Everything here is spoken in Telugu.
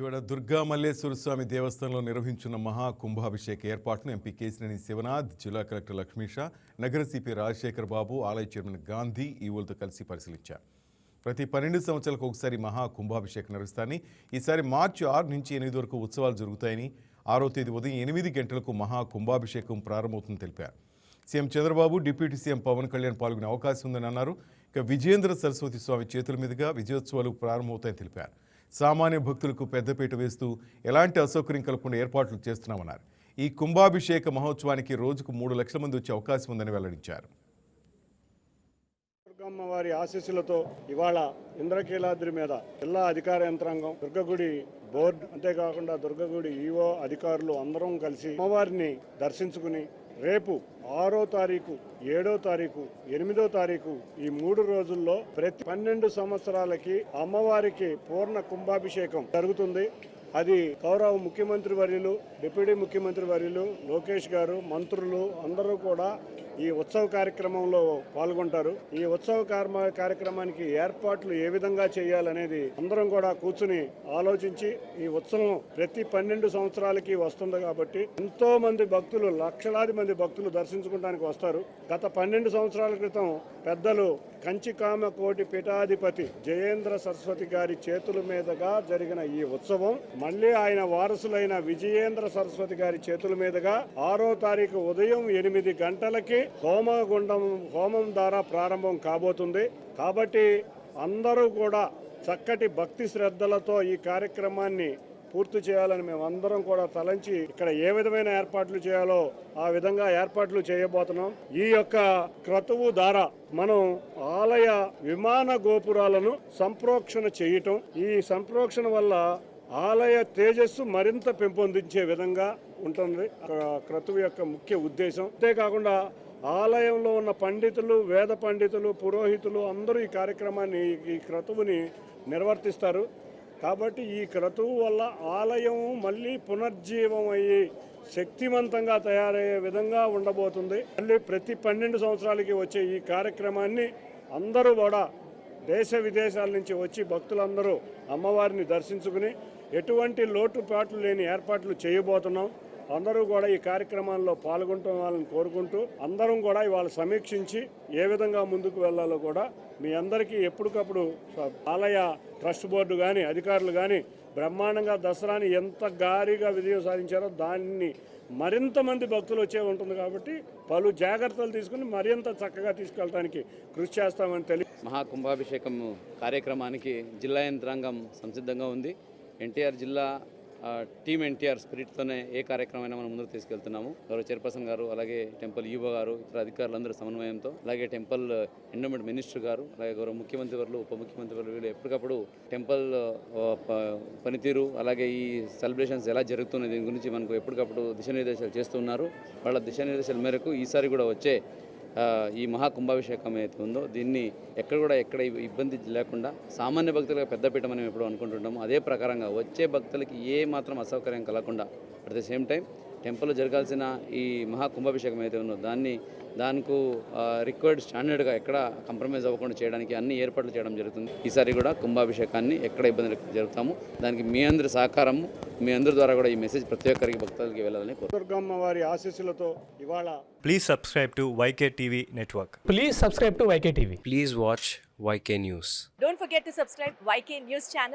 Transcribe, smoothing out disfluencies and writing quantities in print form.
విజయవాడ దుర్గా మల్లేశ్వర స్వామి దేవస్థానంలో నిర్వహించిన మహా కుంభాభిషేక ఏర్పాటును ఎంపీ కేశినేని శివనాథ్, జిల్లా కలెక్టర్ లక్ష్మీష, నగర సిపి రాజశేఖర్ బాబు, ఆలయ చైర్మన్ గాంధీ ఈవోలతో కలిసి పరిశీలించారు. ప్రతి 12 సంవత్సరాలకు ఒకసారి మహా కుంభాభిషేకం నిర్వహిస్తారని, ఈసారి మార్చి 6 నుంచి 8 వరకు ఉత్సవాలు జరుగుతాయని, 6వ తేదీ ఉదయం 8 గంటలకు మహా కుంభాభిషేకం ప్రారంభమవుతుందని తెలిపారు. CM Chandrababu, deputy CM Pawan Kalyan పాల్గొనే అవకాశం ఉందని అన్నారు. ఇక విజయేంద్ర సరస్వతి స్వామి చేతుల మీదుగా విజయోత్సవాలు ప్రారంభమవుతాయని తెలిపారు. సామాన్య భక్తులకు పెద్దపీట వేస్తూ ఎలాంటి అసౌకర్యం కలగకుండా ఏర్పాట్లు చేస్తున్నామన్నారు. ఈ కుంభాభిషేక మహోత్సవానికి రోజుకు 3 లక్షల మంది వచ్చే అవకాశం ఉందని వెల్లడించారు. దుర్గమ్మవారి ఆశీస్సులతో ఇవాళ ఇంద్రకీలాద్రి మీద జిల్లా అధికార యంత్రాంగం, దుర్గగుడి బోర్డు, అంతేకాకుండా దుర్గగుడి ఈవో అధికారులు అందరం కలిసి అమ్మవారిని దర్శించుకుని రేపు 6వ తారీఖు, 7వ తారీఖు, 8వ తారీఖు ఈ 3 రోజుల్లో ప్రతి 12 సంవత్సరాలకి అమ్మవారికి పూర్ణ కుంభాభిషేకం జరుగుతుంది. అది గౌరవ ముఖ్యమంత్రి వర్యులు, డిప్యూటీ ముఖ్యమంత్రి వర్యులు, లోకేష్ గారు, మంత్రులు అందరూ కూడా ఈ ఉత్సవ కార్యక్రమంలో పాల్గొంటారు. ఈ ఉత్సవ కార్యక్రమానికి ఏర్పాట్లు ఏ విధంగా చేయాలనేది అందరం కూడా కూర్చుని ఆలోచించి, ఈ ఉత్సవం ప్రతి 12 సంవత్సరాలకి వస్తుంది కాబట్టి ఎంతో మంది భక్తులు, లక్షలాది మంది భక్తులు దర్శించుకోవడానికి వస్తారు. గత 12 సంవత్సరాల క్రితం పెద్దలు కంచికామ కోటి పీఠాధిపతి జయేంద్ర సరస్వతి గారి చేతుల మీదుగా జరిగిన ఈ ఉత్సవం మళ్లీ ఆయన వారసులైన విజయేంద్ర సరస్వతి గారి చేతుల మీదుగా 6వ తారీఖు ఉదయం 8 గంటలకి హోమం ద్వారా ప్రారంభం కాబోతుంది. కాబట్టి అందరూ కూడా చక్కటి భక్తి శ్రద్ధలతో ఈ కార్యక్రమాన్ని పూర్తి చేయాలని మేము అందరం కూడా తలంచి ఇక్కడ ఏ విధమైన ఏర్పాట్లు చేయాలో ఆ విధంగా ఏర్పాట్లు చేయబోతున్నాం. ఈ యొక్క క్రతువు ద్వారా మనం ఆలయ విమాన గోపురాలను సంప్రోక్షణ చేయటం, ఈ సంప్రోక్షణ వల్ల ఆలయ తేజస్సు మరింత పెంపొందించే విధంగా ఉంటుంది క్రతువు యొక్క ముఖ్య ఉద్దేశం. అంతేకాకుండా ఆలయంలో ఉన్న పండితులు, వేద పండితులు, పురోహితులు అందరూ ఈ కార్యక్రమాన్ని, ఈ క్రతువుని నిర్వర్తిస్తారు. కాబట్టి ఈ క్రతువు వల్ల ఆలయం మళ్ళీ పునర్జీవం అయ్యి శక్తివంతంగా తయారయ్యే విధంగా ఉండబోతుంది. మళ్ళీ ప్రతి 12 సంవత్సరాలకి వచ్చే ఈ కార్యక్రమాన్ని అందరూ కూడా దేశ విదేశాల నుంచి వచ్చి భక్తులందరూ అమ్మవారిని దర్శించుకుని ఎటువంటి లోటుపాట్లు లేని ఏర్పాట్లు చేయబోతున్నాం. అందరూ కూడా ఈ కార్యక్రమాల్లో పాల్గొంటాలని కోరుకుంటూ అందరం కూడా ఇవాళ సమీక్షించి ఏ విధంగా ముందుకు వెళ్లాలో కూడా మీ అందరికీ ఎప్పటికప్పుడు ఆలయ ట్రస్ట్ బోర్డు కానీ, అధికారులు కానీ బ్రహ్మాండంగా దసరాని ఎంత భారీగా విజయం సాధించారో దాన్ని మరింత మంది భక్తులు వచ్చే ఉంటుంది. కాబట్టి పలు జాగ్రత్తలు తీసుకుని మరింత చక్కగా తీసుకెళ్ళడానికి కృషి చేస్తామని తెలియ. మహాకుంభాభిషేకం కార్యక్రమానికి జిల్లా యంత్రాంగం సంసిద్ధంగా ఉంది. ఎన్టీఆర్ జిల్లా టీమ్ ఎన్టీఆర్ స్పిరిట్తోనే ఏ కార్యక్రమమైనా మనం ముందుకు తీసుకెళ్తున్నాము. గౌరవ చైర్పర్సన్ గారు, అలాగే టెంపుల్ ఈవో గారు, ఇతర అధికారులందరూ సమన్వయంతో, అలాగే టెంపుల్ ఎండోమెంట్ మినిస్టర్ గారు, అలాగే గౌరవ ముఖ్యమంత్రి వర్లు, ఉప ముఖ్యమంత్రి వర్లు వీళ్ళు ఎప్పటికప్పుడు టెంపుల్ పనితీరు, అలాగే ఈ సెలబ్రేషన్స్ ఎలా జరుగుతున్నాయి దీని గురించి మనకు ఎప్పటికప్పుడు దిశానిర్దేశాలు చేస్తున్నారు. వాళ్ళ దిశానిర్దేశాల మేరకు ఈసారి కూడా వచ్చే ఈ మహాకుంభాభిషేకం ఏదైతే ఉందో దీన్ని ఎక్కడ ఇబ్బంది లేకుండా సామాన్య భక్తులకు పెద్దపీట మనం ఎప్పుడు అనుకుంటుంటాము. అదే ప్రకారంగా వచ్చే భక్తులకి ఏ మాత్రం అసౌకర్యం కలగకుండా, అట్ ద సేమ్ టైం టెంపుల్లో జరగాల్సిన ఈ మహాకుంభాభిషేకం ఏదైతే ఉందో దానికి రిక్వైర్డ్ స్టాండర్డ్గా ఎక్కడ కంప్రమైజ్ అవ్వకుండా చేయడానికి అన్ని ఏర్పాట్లు చేయడం జరుగుతుంది. ఈసారి కూడా కుంభాభిషేకాన్ని ఎక్కడ ఇబ్బంది జరుగుతాము. దానికి మీ అందరి సహకారము, మీ అందరి ద్వారా కూడా ఈ మెసేజ్ ప్రతి ఒక్కరికి భక్తులకి వెళ్ళాలని దుర్గమ్మ వారి ఆశీస్సులతో ఇవాళ. Please subscribe to YK TV Network. Please subscribe to YK TV. Please watch YK News. Don't forget to subscribe YK News channel.